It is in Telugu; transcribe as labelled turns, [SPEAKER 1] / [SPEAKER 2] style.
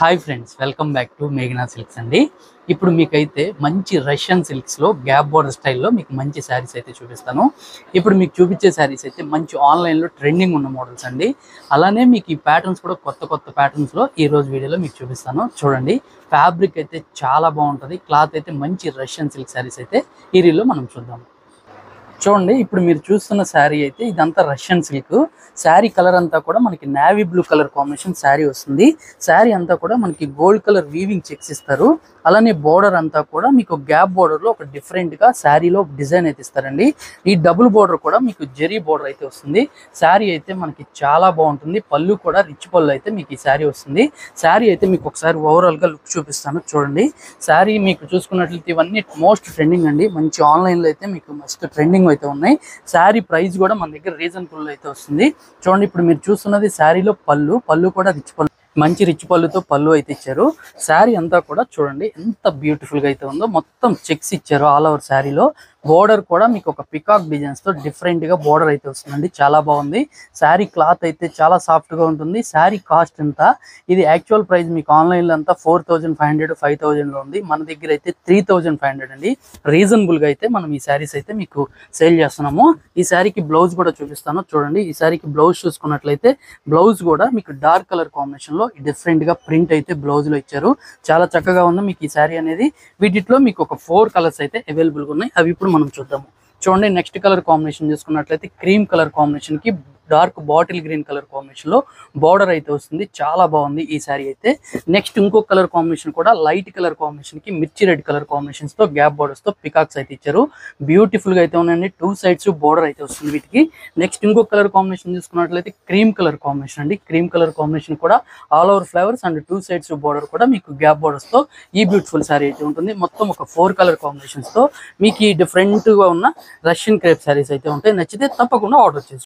[SPEAKER 1] Hi friends, welcome back to మేఘనా సిల్క్స్ అండి. ఇప్పుడు మీకైతే మంచి రష్యన్ సిల్క్స్లో గ్యాప్ బోర్డర్ స్టైల్లో మీకు మంచి శారీస్ అయితే చూపిస్తాను. ఇప్పుడు మీకు చూపించే శారీస్ అయితే మంచి ఆన్లైన్లో ట్రెండింగ్ ఉన్న మోడల్స్ అండి. అలానే మీకు ఈ ప్యాటర్న్స్ కూడా కొత్త కొత్త ప్యాటర్న్స్లో ఈ రోజు వీడియోలో మీకు చూపిస్తాను. చూడండి, ఫ్యాబ్రిక్ అయితే చాలా బాగుంటుంది. క్లాత్ అయితే మంచి రష్యన్ సిల్క్ శారీస్ అయితే ఈ రీల్లో మనం చూద్దాం. చూడండి, ఇప్పుడు మీరు చూస్తున్న శారీ అయితే ఇదంతా రష్యన్ సిల్క్. శారీ కలర్ అంతా కూడా మనకి navy blue colour combination sari వస్తుంది. శారీ అంతా కూడా మనకి గోల్డ్ కలర్ వీవింగ్ చెక్స్ ఇస్తారు. అలానే బోర్డర్ అంతా కూడా మీకు గ్యాప్ బోర్డర్ లో ఒక డిఫరెంట్ గా శారీలో డిజైన్ అయితే ఇస్తారండి. ఈ డబుల్ బోర్డర్ కూడా మీకు జెరీ బోర్డర్ అయితే వస్తుంది. శారీ అయితే మనకి చాలా బాగుంటుంది. పళ్ళు కూడా రిచ్ పళ్ళు అయితే మీకు ఈ శారీ వస్తుంది. శారీ అయితే మీకు ఒకసారి ఓవరాల్ గా లుక్ చూపిస్తాను. చూడండి, శారీ మీకు చూసుకున్నట్లయితే ఇవన్నీ మోస్ట్ ట్రెండింగ్ అండి. మంచి ఆన్లైన్ లో అయితే మీకు మస్ట్ ట్రెండింగ్ అయితే ఉన్నాయి. శారీ ప్రైస్ కూడా మన దగ్గర రీజనబుల్ అయితే వస్తుంది. చూడండి, ఇప్పుడు మీరు చూస్తున్నది శారీలో పళ్ళు కూడా రిచ్ పళ్ళు, మంచి రిచ్ పళ్ళుతో పళ్ళు అయితే ఇచ్చారు. శారీ అంతా కూడా చూడండి ఎంత బ్యూటిఫుల్ గా అయితే ఉందో. మొత్తం చెక్స్ ఇచ్చారు ఆల్ ఓవర్ శారీలో. బోర్డర్ కూడా మీకు ఒక పికాక్ డిజైన్స్ తో డిఫరెంట్ గా బోర్డర్ అయితే వస్తుందండి. చాలా బాగుంది. శారీ క్లాత్ అయితే చాలా సాఫ్ట్ గా ఉంటుంది. శారీ కాస్ట్ ఎంత, ఇది యాక్చువల్ ప్రైస్ మీకు ఆన్లైన్ లో అంతా 4500 5000 లో ఉంది. మన దగ్గర అయితే 3500 అండి. రీజనబుల్ గా అయితే మనం ఈ శారీస్ అయితే మీకు సేల్ చేస్తున్నాము. ఈ శారీకి బ్లౌజ్ కూడా చూపిస్తాను. చూడండి, ఈ శారీకి బ్లౌజ్ చూసుకున్నట్లయితే బ్లౌజ్ కూడా మీకు డార్క్ కలర్ కాంబినేషన్ లో డిఫరెంట్ గా ప్రింట్ అయితే బ్లౌజ్ లో ఇచ్చారు. చాలా చక్కగా ఉంది మీకు ఈ శారీ అనేది. వీటిలో మీకు ఒక 4 కలర్స్ అయితే అవైలబుల్ గా ఉన్నాయి. అవి ఇప్పుడు మనం చూద్దాము. చూడండి, నెక్స్ట్ కలర్ కాంబినేషన్ చూసుకున్నట్లయితే క్రీమ్ కలర్ కాంబినేషన్ కి dark bottle green colour combination లో బార్డర్ అయితే వస్తుంది. చాలా బాగుంది ఈ శారీ అయితే. నెక్స్ట్ ఇంకొక కలర్ కాంబినేషన్ కూడా లైట్ కలర్ కాంబినేషన్ కి మిర్చి రెడ్ కలర్ కాంబినేషన్స్ తో గ్యాప్ బోర్డర్స్ తో పికాక్స్ అయితే ఇచ్చారు. బ్యూటిఫుల్ గా అయితే ఉన్నాయండి. 2 సైడ్స్ బోర్డర్ అయితే వస్తుంది వీటికి. నెక్స్ట్ ఇంకొక కలర్ కాంబినేషన్ చూసుకున్నట్లయితే క్రీమ్ కలర్ కాంబినేషన్ అండి. క్రీమ్ కలర్ కాంబినేషన్ కూడా all over flowers and 2 sides border కూడా మీకు గ్యాప్ బోర్డర్స్ తో ఈ బ్యూటిఫుల్ శారీ అయితే ఉంటుంది. మొత్తం ఒక 4 కలర్ కాంబినేషన్స్ తో మీకు ఈ డిఫరెంట్ గా ఉన్న రష్యన్ క్రేప్ శారీస్ అయితే ఉంటాయి. నచ్చితే తప్పకుండా ఆర్డర్ చేసుకోండి.